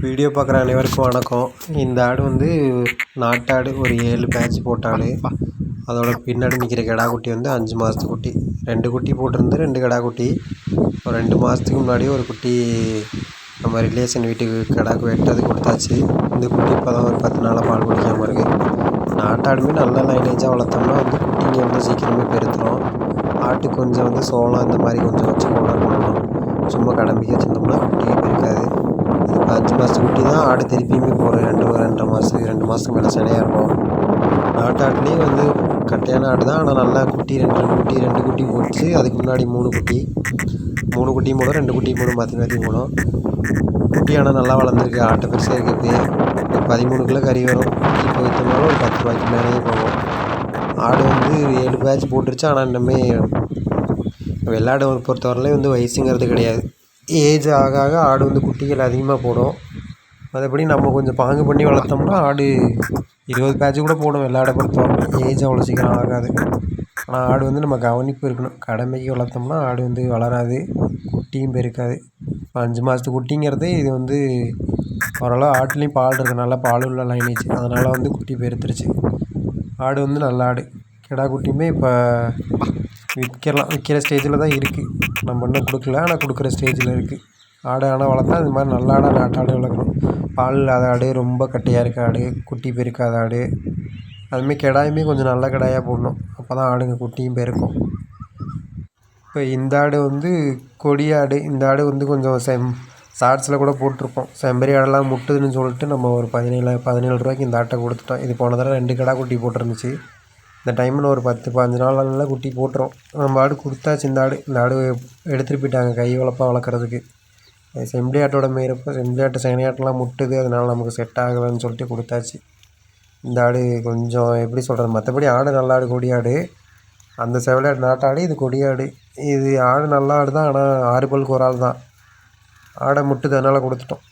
Video பார்க்குற அனைவருக்கும் வணக்கம். இந்த ஆடு வந்து நாட்டாடு, ஒரு 7 பேட்ச் போட்ட ஆடு. அதோட பின்னாடி நிற்கிற கிடா குட்டி வந்து 5 மாதத்து குட்டி. 2 குட்டி போட்டிருந்து 2 கிடா குட்டி. ஒரு 2 மாதத்துக்கு முன்னாடியே ஒரு குட்டி நம்ம ரிலேஷன் வீட்டுக்கு கிடாக்கு வெட்டது கொடுத்தாச்சு. இந்த குட்டி இப்போ தான் ஒரு 10 நாளாக பால் குடிக்காமல் இருக்குது. நாட்டாடுமே நல்ல லைனேஜாக வளர்த்தோம்னா வந்து குட்டிங்க வந்து சீக்கிரமே பெருத்துரும். ஆட்டுக்கு கொஞ்சம் வந்து சோளம் இந்த மாதிரி கொஞ்சம் வச்சு பவுடர் பண்ணணும். சும்மா கடம்பிக்க வச்சுருந்தோம்னா குட்டி பெருக்காது. இது 5 மாதத்து குட்டி தான். ஆடு திருப்பியுமே போகிற 2 மாதத்துக்கு 2 மாதத்துக்கு மேலே சினையாக இருக்கும். நாட்டாட்டுலேயும் வந்து கட்டையான ஆடு தான். ஆனால் நல்லா குட்டி 2 குட்டி போட்டுச்சு. அதுக்கு முன்னாடி 3 குட்டியும் போடும், 2 குட்டியும் போடும், மாற்றி மாற்றி போடும். குட்டி ஆனால் நல்லா வளர்ந்துருக்கு. ஆட்டை பெருசாக இருக்குது. ஒரு 13 கிலோ கறி வரும். குட்டி இப்போ விற்றோம்னாலும் ஒரு 10 ரூபாய்க்கு மேலேயே போகும். ஆடு வந்து 7 பேட்ச் போட்டுருச்சு. ஆனால் இன்னுமே வெள்ளாடை பொறுத்தவரையிலையும் வந்து வயசுங்கிறது கிடையாது. ஏஜ் ஆக ஆக ஆடு வந்து குட்டிகள் அதிகமாக போடும். மற்றபடி நம்ம கொஞ்சம் பாங்கு பண்ணி வளர்த்தோம்னா ஆடு 20 பேட்ச் கூட போடும். வெள்ளாடை பொறுத்தவரையிலும் ஏஜ் அவ்வளோ சீக்கிரம் ஆகாது. ஆனால் ஆடு வந்து நம்ம கவனிப்பு இருக்கணும். கடமைக்கு வளர்த்தோம்னா ஆடு வந்து வளராது, குட்டியும் பெருக்காது. 5 மாதத்து குட்டிங்கிறது இது வந்து ஓரளவு ஆட்டுலேயும் பால் இருக்குது. நல்லா பால் உள்ள லைனேஜ். அதனால் வந்து குட்டி பெருத்துருச்சு. ஆடு வந்து நல்ல ஆடு. கிடா குட்டியுமே இப்போ விற்கிற ஸ்டேஜில் தான் இருக்குது. நம்ம இன்னும் கொடுக்கல, ஆனால் கொடுக்குற ஸ்டேஜில் இருக்குது. ஆடு ஆனால் வளர்த்தா இது மாதிரி நல்ல ஆடாக நாட்டாடு வளர்க்கணும். பால் இல்லாத ஆடு, ரொம்ப கட்டையாக இருக்க ஆடு, குட்டி பெருக்காத ஆடு, அதுமாரி கிடாயுமே கொஞ்சம் நல்ல கிடாயாக போடணும். அப்போ தான் ஆடுங்க குட்டியும் பெருக்கும். இப்போ இந்த ஆடு வந்து கொடியாடு. இந்த ஆடு வந்து கொஞ்சம் ஷார்ட்ஸில் கூட போட்டிருப்போம். செம்பரி ஆடெல்லாம் முட்டுதுன்னு சொல்லிட்டு நம்ம ஒரு 17 ரூபாய்க்கு இந்த ஆட்டை கொடுத்துட்டோம். இது போன தடவை 2 கிடா குட்டி போட்டிருந்துச்சு. இந்த டைமில் ஒரு 10-15 நாள் குட்டி போட்டுரும். நம்ம ஆடு கொடுத்தாச்சு. இந்த ஆடு எடுத்துகிட்டு போயிட்டாங்க கை வளர்ப்பாக வளர்க்குறதுக்கு. செம்பரி ஆட்டோட மேய்றப்போ செம்பரி ஆட்டு சைனையாட்டெலாம் முட்டுது. அதனால் நமக்கு செட் ஆகலைன்னு சொல்லிட்டு கொடுத்தாச்சு. இந்த ஆடு கொஞ்சம் எப்படி சொல்கிறது, மற்றபடி ஆடு நல்ல ஆடு, கொடியாடு. அந்த செவலையாடு நாட்டாடு, இது கொடியாடு. இது ஆடு நல்ல ஆடு தான். ஆனால் 6 பல்லுக்கு ஒரு ஆள் தான். ஆடை முட்டுது, அதனால் கொடுத்துட்டோம்.